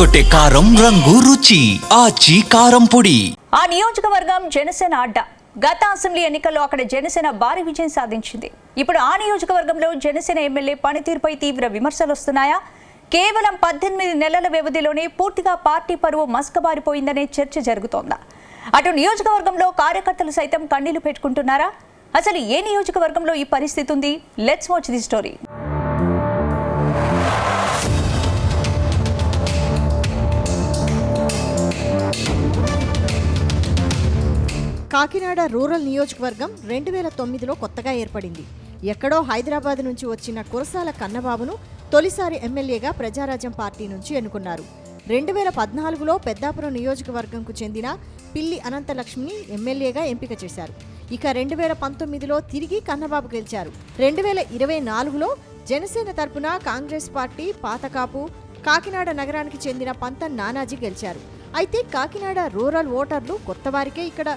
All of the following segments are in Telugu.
అదరగొట్టే కారం రంగు రుచి ఆచి కారం పొడి. ఆ నియోజకవర్గం జనసేన అడ్డ. గత అసెంబ్లీ ఎన్నికల్లో అక్కడ జనసేన భారీ విజయం సాధించింది. ఇప్పుడు ఆ నియోజకవర్గంలో జనసేన ఎమ్మెల్యే పనితీరుపై తీవ్ర విమర్శలు వస్తున్నాయా? కేవలం 18 నెలల వ్యవధిలోనే పూర్తిగా పార్టీ పరువు మస్కబారిపోయిందనే చర్చ జరుగుతోందా? అటు నియోజకవర్గంలో కార్యకర్తలు సైతం కన్నీళ్లు పెట్టుకుంటున్నారా? అసలు ఏ నియోజకవర్గంలో ఈ పరిస్థితి ఉంది? Let's watch the story. Kakinada rural నియోజకవర్గం 2009లో కొత్తగా ఏర్పడింది. ఎక్కడో హైదరాబాద్ నుంచి వచ్చిన కురసాల కన్నబాబును తొలిసారి ఎమ్మెల్యేగా ప్రజారాజ్యం పార్టీ నుంచి ఎన్నుకున్నారు. 2014లో పెద్దాపురం నియోజకవర్గంకు చెందిన పిల్లి అనంతలక్ష్మిని ఎమ్మెల్యేగా ఎంపిక చేశారు. ఇక 2019లో తిరిగి కన్నబాబు గెలిచారు. 2024లో జనసేన తరపున కాంగ్రెస్ పార్టీ పాతకాపు కాకినాడ నగరానికి చెందిన పంతం నానాజీ గెలిచారు. అయితే కాకినాడ రూరల్ ఓటర్లు కొత్తవారికే ఇక్కడ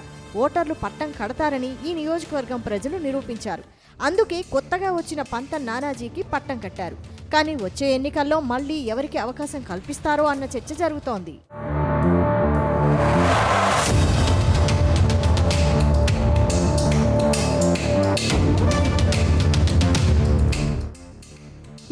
ఓటర్లు పట్టం కడతారని ఈ నియోజకవర్గం ప్రజలు నిరూపించారు. అందుకే కొత్తగా వచ్చిన పంతం నానాజీకి పట్టం కట్టారు. కానీ వచ్చే ఎన్నికల్లో మళ్లీ ఎవరికి అవకాశం కల్పిస్తారో అన్న చర్చ జరుగుతోంది.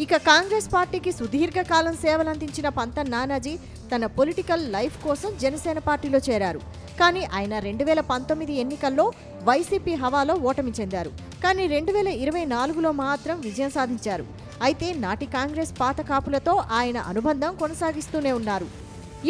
ఇక కాంగ్రెస్ పార్టీకి సుదీర్ఘకాలం సేవలందించిన పంతం నానాజీ తన పొలిటికల్ లైఫ్ కోసం జనసేన పార్టీలో చేరారు. కానీ ఆయన 2019 ఎన్నికల్లో వైసీపీ హవాలో ఓటమి చెందారు. కానీ 2024లో మాత్రం విజయం సాధించారు. అయితే నాటి కాంగ్రెస్ పాత కాపులతో ఆయన అనుబంధం కొనసాగిస్తూనే ఉన్నారు.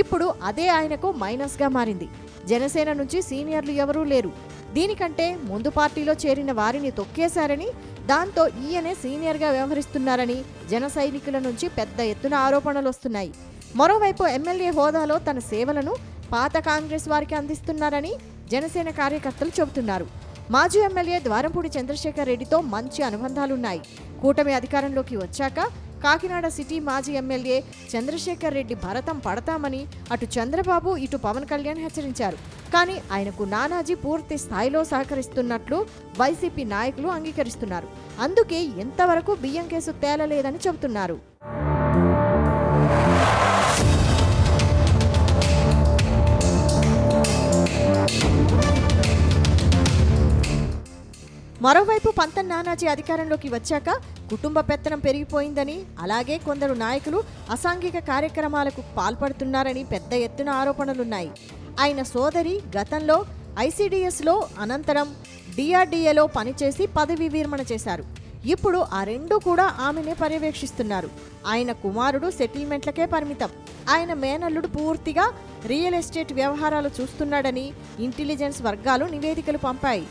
ఇప్పుడు అదే ఆయనకు మైనస్గా మారింది. జనసేన నుంచి సీనియర్లు ఎవరూ లేరు. దీనికంటే ముందు పార్టీలో చేరిన వారిని తొక్కేశారని, దాంతో ఈయనే సీనియర్గా వ్యవహరిస్తున్నారని జన సైనికుల నుంచి పెద్ద ఎత్తున ఆరోపణలు వస్తున్నాయి. మరోవైపు ఎమ్మెల్యే హోదాలో తన సేవలను పాత కాంగ్రెస్ వారికి అందిస్తున్నారని జనసేన కార్యకర్తలు చెబుతున్నారు. మాజీ ఎమ్మెల్యే ద్వారంపూడి చంద్రశేఖర్ రెడ్డితో మంచి అనుబంధాలున్నాయి. కూటమి అధికారంలోకి వచ్చాక కాకినాడ సిటీ మాజీ ఎమ్మెల్యే చంద్రశేఖర్ రెడ్డి భరతం పడతామని అటు చంద్రబాబు ఇటు పవన్ కళ్యాణ్ హెచ్చరించారు. కానీ ఆయనకు నానాజీ పూర్తి స్థాయిలో సహకరిస్తున్నట్లు వైసీపీ నాయకులు అంగీకరిస్తున్నారు. అందుకే ఎంతవరకు బియ్యం కేసు తేలలేదని చెబుతున్నారు. మరోవైపు పంతం నానాజీ అధికారంలోకి వచ్చాక కుటుంబ పెత్తనం పెరిగిపోయిందని, అలాగే కొందరు నాయకులు అసాంఘిక కార్యక్రమాలకు పాల్పడుతున్నారని పెద్ద ఎత్తున ఆరోపణలున్నాయి. ఆయన సోదరి గతంలో ఐసీడీఎస్లో అనంతరం డిఆర్డీఏలో పనిచేసి పదవీ విరమణ చేశారు. ఇప్పుడు ఆ రెండూ కూడా ఆమెనే పర్యవేక్షిస్తున్నారు. ఆయన కుమారుడు సెటిల్మెంట్లకే పరిమితం. ఆయన మేనల్లుడు పూర్తిగా రియల్ ఎస్టేట్ వ్యవహారాలు చూస్తున్నాడని ఇంటెలిజెన్స్ వర్గాలు నివేదికలు పంపాయి.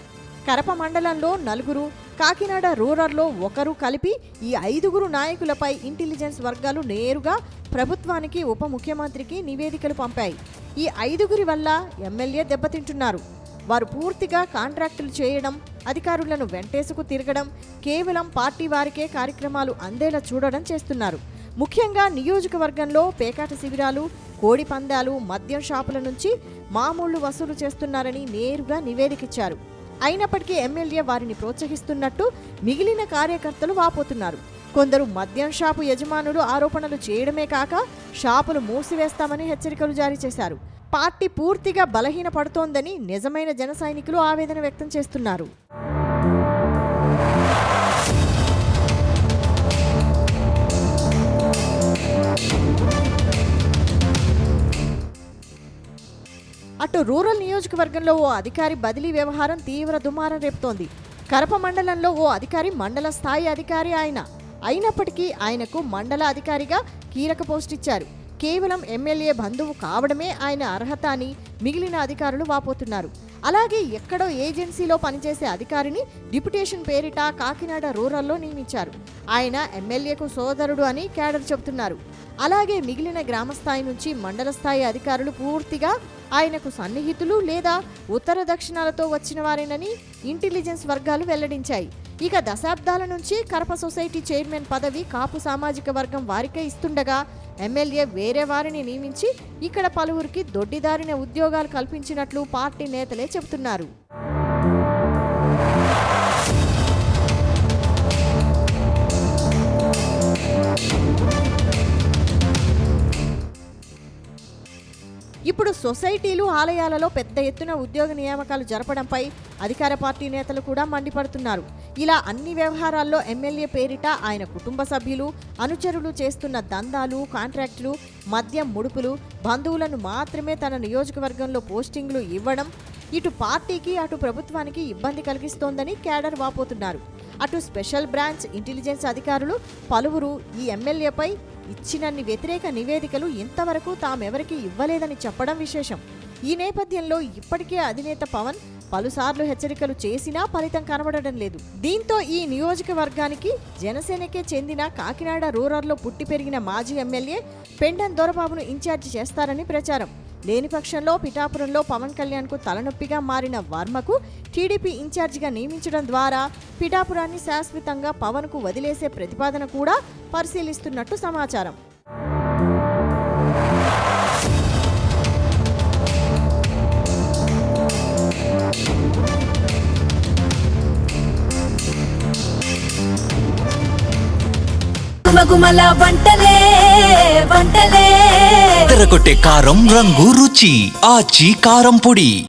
కరప మండలంలో 4, కాకినాడ రూరల్లో 1 కలిపి ఈ 5 నాయకులపై ఇంటెలిజెన్స్ వర్గాలు నేరుగా ప్రభుత్వానికి, ఉప ముఖ్యమంత్రికి నివేదికలు పంపాయి. ఈ 5 వల్ల ఎమ్మెల్యే దెబ్బతింటున్నారు. వారు పూర్తిగా కాంట్రాక్టులు చేయడం, అధికారులను వెంటేసుకు తిరగడం, కేవలం పార్టీ వారికే కార్యక్రమాలు అందేలా చూడడం చేస్తున్నారు. ముఖ్యంగా నియోజకవర్గంలో పేకాట శిబిరాలు, కోడి పందాలు, మద్యం షాపుల నుంచి మామూళ్లు వసూలు చేస్తున్నారని నేరుగా నివేదికిచ్చారు. అయినప్పటికీ ఎమ్మెల్యే వారిని ప్రోత్సహిస్తున్నట్టు మిగిలిన కార్యకర్తలు వాపోతున్నారు. కొందరు మద్యం షాపు యజమానులు ఆరోపణలు చేయడమే కాక షాపులు మూసివేస్తామని హెచ్చరికలు జారీ చేశారు. పార్టీ పూర్తిగా బలహీనపడుతోందని నిజమైన జన సైనికులు ఆవేదన వ్యక్తం చేస్తున్నారు. అటు రూరల్ నియోజకవర్గంలో ఓ అధికారి బదిలీ వ్యవహారం తీవ్ర దుమారం రేపుతోంది. కరప మండలంలో ఓ అధికారి మండల స్థాయి అధికారి అయినప్పటికీ ఆయనకు మండల అధికారిగా కీలక పోస్ట్ ఇచ్చారు. కేవలం ఎమ్మెల్యే బంధువు కావడమే ఆయన అర్హత అని మిగిలిన అధికారులు వాపోతున్నారు. అలాగే ఎక్కడో ఏజెన్సీలో పనిచేసే అధికారిని డిప్యుటేషన్ పేరిట కాకినాడ రూరల్లో నియమించారు. ఆయన ఎమ్మెల్యేకు సోదరుడు అని క్యాడర్ చెబుతున్నారు. అలాగే మిగిలిన గ్రామస్థాయి నుంచి మండల స్థాయి అధికారులు పూర్తిగా ఆయనకు సన్నిహితులు లేదా ఉత్తర దక్షిణాలతో వచ్చిన వారేనని ఇంటెలిజెన్స్ వర్గాలు వెల్లడించాయి. ఇక దశాబ్దాల నుంచి కరప సొసైటీ చైర్మన్ పదవి కాపు సామాజిక వర్గం వారికే ఇస్తుండగా ఎమ్మెల్యే వేరే వారిని నియమించి ఇక్కడ పలువురికి దొడ్డిదారిన ఉద్యోగాలు కల్పించినట్లు పార్టీ నేతలే చెబుతున్నారు. సొసైటీలు ఆలయాలలో పెద్ద ఎత్తున ఉద్యోగ నియామకాలు జరపడంపై అధికార పార్టీ నేతలు కూడా మండిపడుతున్నారు. ఇలా అన్ని వ్యవహారాల్లో ఎమ్మెల్యే పేరిట ఆయన కుటుంబ సభ్యులు అనుచరులు చేస్తున్న దందాలు, కాంట్రాక్టులు, మద్యం ముడుపులు, బంధువులను మాత్రమే తన నియోజకవర్గంలో పోస్టింగ్లు ఇవ్వడం ఇటు పార్టీకి అటు ప్రభుత్వానికి ఇబ్బంది కలిగిస్తోందని కేడర్ వాపోతున్నారు. అటు స్పెషల్ బ్రాంచ్ ఇంటెలిజెన్స్ అధికారులు పలువురు ఈ ఎమ్మెల్యేపై ఇచ్చినన్ని వ్యతిరేక నివేదికలు ఇంతవరకు తామెవరికి ఇవ్వలేదని చెప్పడం విశేషం. ఈ నేపథ్యంలో ఇప్పటికే అధినేత పవన్ పలుసార్లు హెచ్చరికలు చేసినా ఫలితం కనబడడం లేదు. దీంతో ఈ నియోజకవర్గానికి జనసేనకే చెందిన కాకినాడ రూరల్లో పుట్టి పెరిగిన మాజీ ఎమ్మెల్యే పెండెం దొరబాబును ఇన్ఛార్జి చేస్తారని ప్రచారం. లేని పక్షంలో పిఠాపురంలో పవన్ కళ్యాణ్కు తలనొప్పిగా మారిన వర్మకు టీడీపీ ఇన్ఛార్జిగా నియమించడం ద్వారా పిఠాపురాన్ని శాశ్వతంగా పవన్కు వదిలేసే ప్రతిపాదన కూడా పరిశీలిస్తున్నట్టు సమాచారం. గుమగుమల వంటలే వంటలే తెరకొట్టే కారం రంగు రుచి ఆచి కారం పొడి.